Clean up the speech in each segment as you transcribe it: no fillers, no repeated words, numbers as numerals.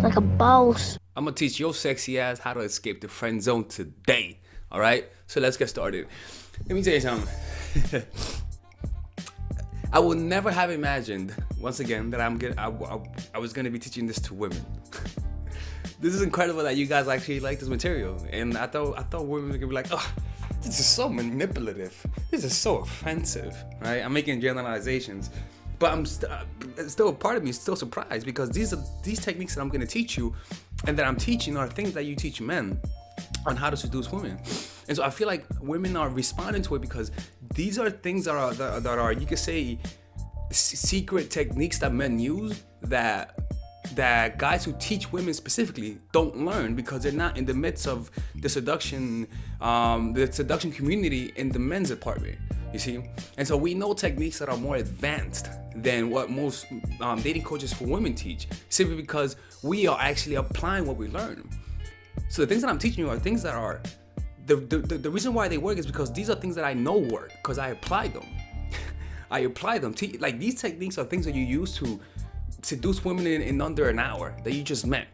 like a boss. I'm gonna teach your sexy ass how to escape the friend zone today. All right, so let's get started. Let me tell you something. I would never have imagined, once again, that I was gonna be teaching this to women. This is incredible that you guys actually like this material, and I thought women were gonna be like, oh, this is so manipulative. This is so offensive, right? I'm making generalizations, but I'm still a part of me is still surprised because these techniques that I'm gonna teach you, and that I'm teaching are things that you teach men on how to seduce women. And so I feel like women are responding to it because these are things that are you could say secret techniques that men use that guys who teach women specifically don't learn because they're not in the midst of the seduction community in the men's department, you see. And so we know techniques that are more advanced than what most dating coaches for women teach, simply because we are actually applying what we learn. So the things that I'm teaching you are things that are the reason why they work is because these are things that I know work because I applied them. I applied them. Like these techniques are things that you use to seduce women in under an hour that you just met.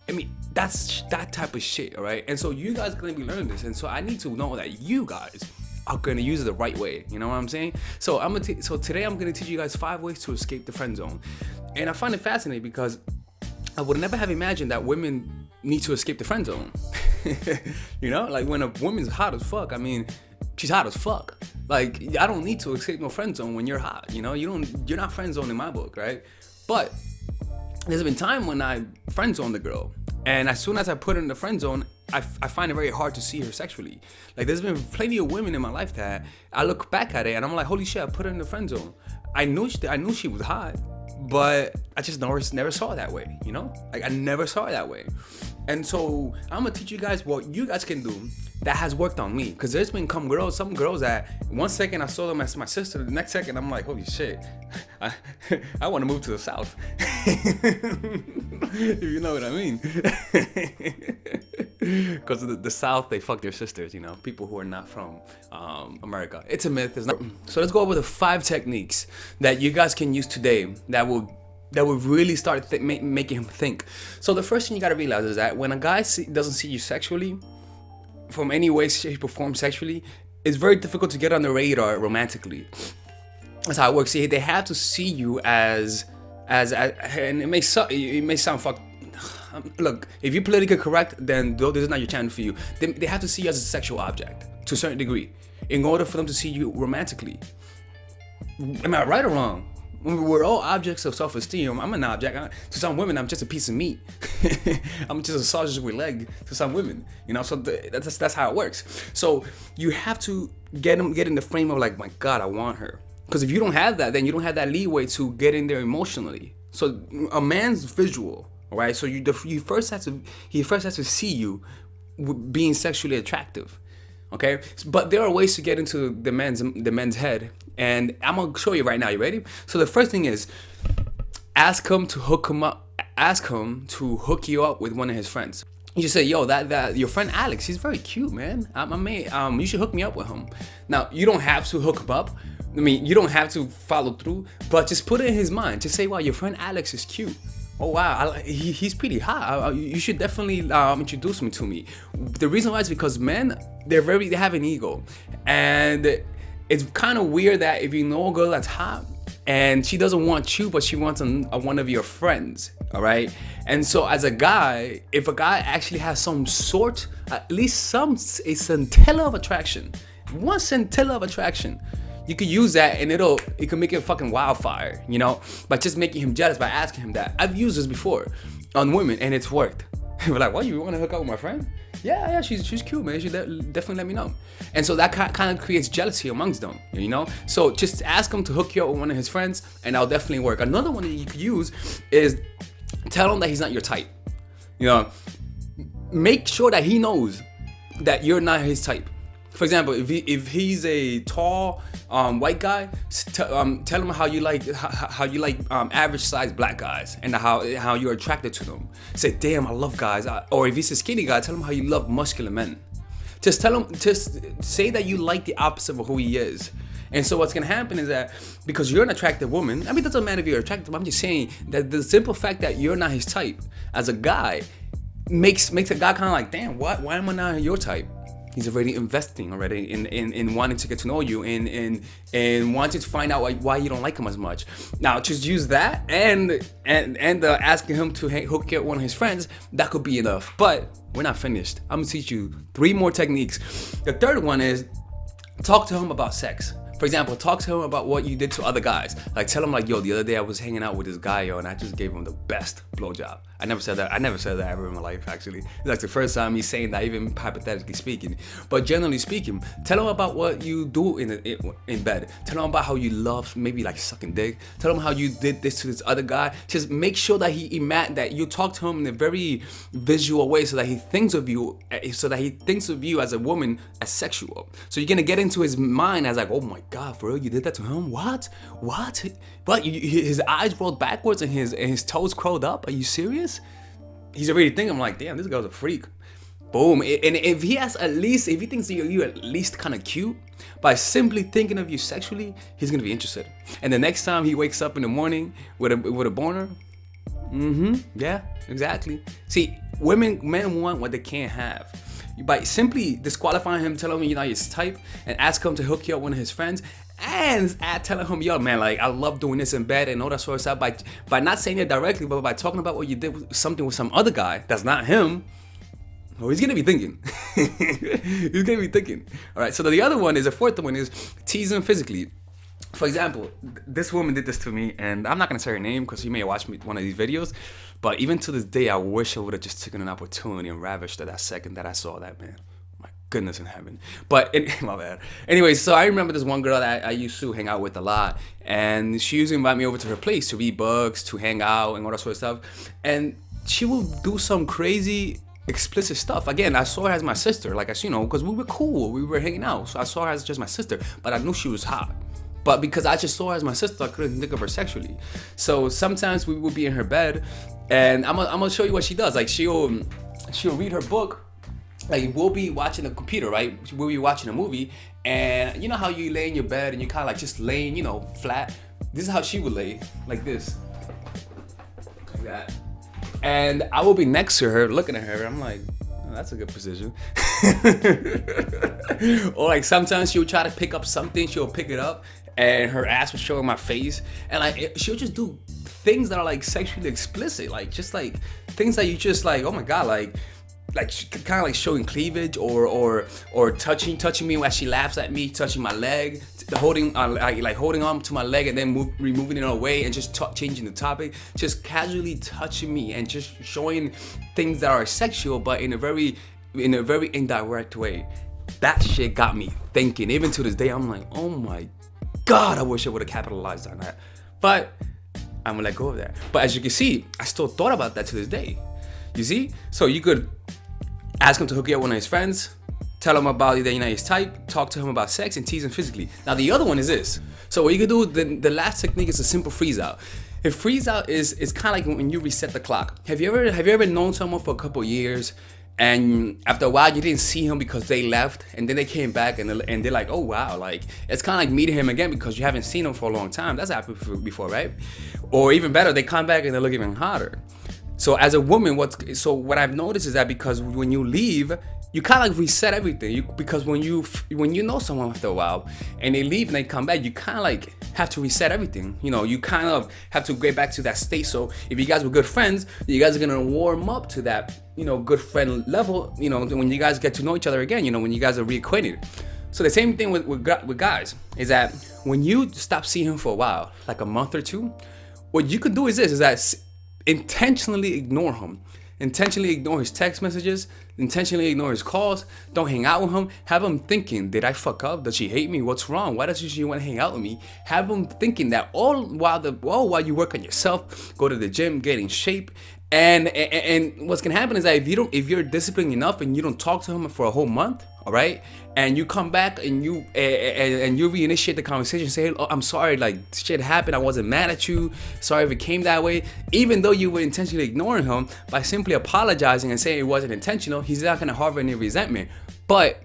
I mean, that's that type of shit, all right? And so you guys are gonna be learning this, and so I need to know that you guys are gonna use it the right way. You know what I'm saying? So today I'm gonna teach you guys 5 ways to escape the friend zone, and I find it fascinating because I would never have imagined that women need to escape the friend zone. You know, like when a woman's hot as fuck, I mean, she's hot as fuck. Like I don't need to escape no friend zone when you're hot. You know, you're not friend zone in my book, right? But there's been time when I friend zoned the girl, and as soon as I put her in the friend zone, I find it very hard to see her sexually. Like there's been plenty of women in my life that I look back at it and I'm like, holy shit, I put her in the friend zone. I knew she was hot, but I just never saw it that way, you know? Like I never saw it that way. And so I'm gonna teach you guys what you guys can do that has worked on me. Cause there's been some girls that 1 second I saw them as my sister, the next second I'm like, holy shit, I wanna move to the South. If you know what I mean. Cause the South, they fuck their sisters, you know, people who are not from America. It's a myth, it's not. So let's go over the 5 techniques that you guys can use today that will really start making him think. So the first thing you gotta realize is that when a guy doesn't see you sexually, from any way, shape, or form sexually, it's very difficult to get on the radar romantically. That's how it works. See, they have to see you as and it may sound fucked. Look, if you're politically correct, then this is not your channel for you. They have to see you as a sexual object to a certain degree in order for them to see you romantically. Am I right or wrong? We're all objects of self-esteem. I'm an object. To some women, I'm just a piece of meat. I'm just a sausage with leg to some women. You know, so that's how it works. So you have to get in the frame of like, my God, I want her. Because if you don't have that, then you don't have that leeway to get in there emotionally. So a man's visual, all right. So he first has to see you being sexually attractive. Okay, but there are ways to get into the men's head, and I'm gonna show you right now. You ready? So the first thing is ask him to hook you up with one of his friends. You just say, yo, that your friend Alex, he's very cute, man. You should hook me up with him. Now you don't have to hook him up. I mean, you don't have to follow through, but just put it in his mind. Just say, wow, your friend Alex is cute. Oh wow, he's pretty hot. You should definitely introduce him to me. The reason why is because men, they have an ego, and it's kind of weird that if you know a girl that's hot and she doesn't want you, but she wants one of your friends, all right? And so as a guy, if a guy actually has at least a scintilla of attraction, one scintilla of attraction, you could use that and it can make it a fucking wildfire, you know, by just making him jealous by asking him that. I've used this before on women and it's worked. We're like, what, you want to hook up with my friend? Yeah, she's cute, man. She definitely let me know. And so that kind of creates jealousy amongst them, you know? So just ask him to hook you up with one of his friends and that'll definitely work. Another one that you could use is tell him that he's not your type. You know, make sure that he knows that you're not his type. For example, if he's a tall white guy, tell him how you like average sized black guys and how you're attracted to them. Say, damn, I love guys. Or if he's a skinny guy, tell him how you love muscular men. Just say that you like the opposite of who he is, And so what's gonna happen is that because you're an attractive woman, I mean, it doesn't matter if you're attractive. I'm just saying that the simple fact that you're not his type as a guy makes a guy kind of like, damn, what? Why am I not your type? He's already investing already in wanting to get to know you and wanting to find out why you don't like him as much. Now, just use that and asking him to hook you up one of his friends. That could be enough. But we're not finished. I'm gonna teach you 3 more techniques. The third one is talk to him about sex. For example, talk to him about what you did to other guys. Like, tell him, like, yo, the other day I was hanging out with this guy, yo, and I just gave him the best blowjob. I never said that ever in my life, actually. It's like the first time me saying that, even hypothetically speaking. But generally speaking, tell him about what you do in bed. Tell him about how you love maybe like sucking dick. Tell him how you did this to this other guy. Just make sure that that you talk to him in a very visual way, so that he thinks of you as a woman as sexual. So you're gonna get into his mind as like, oh my God, for real, you did that to him? What? His eyes rolled backwards and his toes curled up? Are you serious? He's already thinking, I'm like, damn, this girl's a freak. Boom. And if he thinks you're at least kind of cute, by simply thinking of you sexually, he's gonna be interested. And the next time he wakes up in the morning with a boner, yeah, exactly. See, men want what they can't have. By simply disqualifying him, telling him you're not his type, and ask him to hook you up with one of his friends, and telling him, yo, man, like, I love doing this in bed and all that sort of stuff, by not saying it directly, but by talking about what you did with something with some other guy that's not him, oh, he's gonna be thinking. He's gonna be thinking. All right, so the other one is, the fourth one is tease him physically. For example, this woman did this to me, and I'm not gonna say her name because she may have watched one of these videos, but even to this day, I wish I would have just taken an opportunity and ravished her that second that I saw that, man. My goodness in heaven. But, my bad. Anyways, so I remember this one girl that I used to hang out with a lot, and she used to invite me over to her place to read books, to hang out, and all that sort of stuff. And she will do some crazy explicit stuff. Again, I saw her as my sister, like, because we were cool, we were hanging out, so I saw her as just my sister, but I knew she was hot. But because I just saw her as my sister, I couldn't think of her sexually. So sometimes we would be in her bed, and I'm gonna show you what she does. Like, she'll read her book. Like, we'll be watching a computer, right? We'll be watching a movie, and you know how you lay in your bed and you kind of like just laying, flat. This is how she would lay, like this, like that. And I will be next to her, looking at her. I'm like, oh, that's a good position. Or like sometimes she'll try to pick up something, she'll pick it up, and her ass was showing my face, and like she'll just do things that are like sexually explicit, like just like things that you just like, oh my God, like kind of like showing cleavage or touching me as she laughs at me, touching my leg, holding on to my leg and then removing it away and just changing the topic, just casually touching me and just showing things that are sexual, but in a very indirect way. That shit got me thinking. Even to this day, I'm like, oh my God, I wish I would have capitalized on that. But I'm gonna let go of that. But as you can see, I still thought about that to this day. You see? So you could ask him to hook you up with one of his friends, tell him about that you're not his type, talk to him about sex, and tease him physically. Now the other one is this. So what you can do, the last technique is a simple freeze out. A freeze out is kind of like when you reset the clock. Have you ever known someone for a couple years, and after a while you didn't see him because they left, and then they came back and they're like, oh wow, like it's kind of like meeting him again because you haven't seen him for a long time. That's happened before, right? Or even better, they come back and they look even hotter. So as a woman, what I've noticed is that because when you leave, you kind of like reset everything. Because when you know someone after a while and they leave and they come back, you kind of like have to reset everything. You kind of have to get back to that state. So if you guys were good friends, you guys are gonna warm up to that, good friend level. When you guys get to know each other again. When you guys are reacquainted. So the same thing with guys is that when you stop seeing him for a while, like a month or two, what you can do is that intentionally ignore him. Intentionally ignore his text messages. Intentionally ignore his calls. Don't hang out with him. Have him thinking, did I fuck up? Does she hate me? What's wrong? Why doesn't she want to hang out with me? Have him thinking that all while you work on yourself, go to the gym, get in shape. And what's gonna happen is that if you're disciplined enough and you don't talk to him for a whole month, all right, and you come back and you reinitiate the conversation, say, oh, I'm sorry, like shit happened, I wasn't mad at you, sorry if it came that way, even though you were intentionally ignoring him, by simply apologizing and saying it wasn't intentional, he's not gonna harbor any resentment. But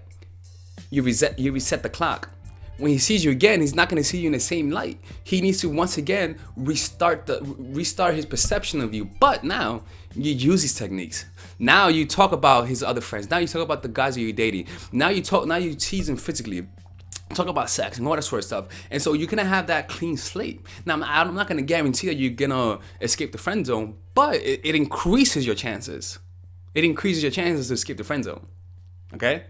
you reset the clock. when he sees you again, he's not going to see you in the same light. He needs to once again restart his perception of you. But now you use these techniques. Now you talk about his other friends. Now you talk about the guys that you're dating. Now you tease him physically. Talk about sex and all that sort of stuff. And so you're gonna have that clean slate. Now I'm not gonna guarantee that you're gonna escape the friend zone, but it increases your chances. It increases your chances to escape the friend zone. Okay?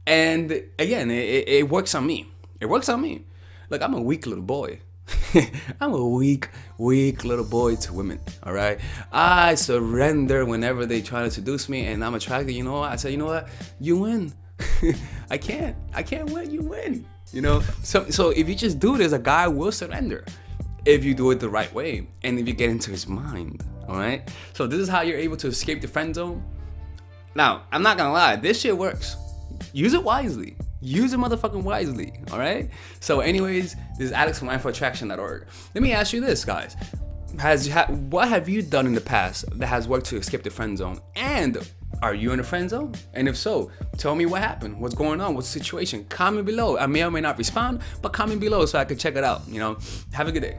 And again, it works on me. It works on me. Look, I'm a weak little boy. I'm a weak little boy to women. All right, I surrender whenever they try to seduce me, and I'm attracted. You know what? I say, you know what? You win. I can't win. You win. You know. So if you just do this, a guy will surrender if you do it the right way, and if you get into his mind. All right. So this is how you're able to escape the friend zone. Now, I'm not gonna lie. This shit works. Use it wisely. Use it motherfucking wisely, all right? So anyways, this is Alex from mindfulattraction.org. Let me ask you this, guys. What have you done in the past that has worked to escape the friend zone? And are you in the friend zone? And if so, tell me what happened. What's going on? What's the situation? Comment below. I may or may not respond, but comment below so I can check it out, you know? Have a good day.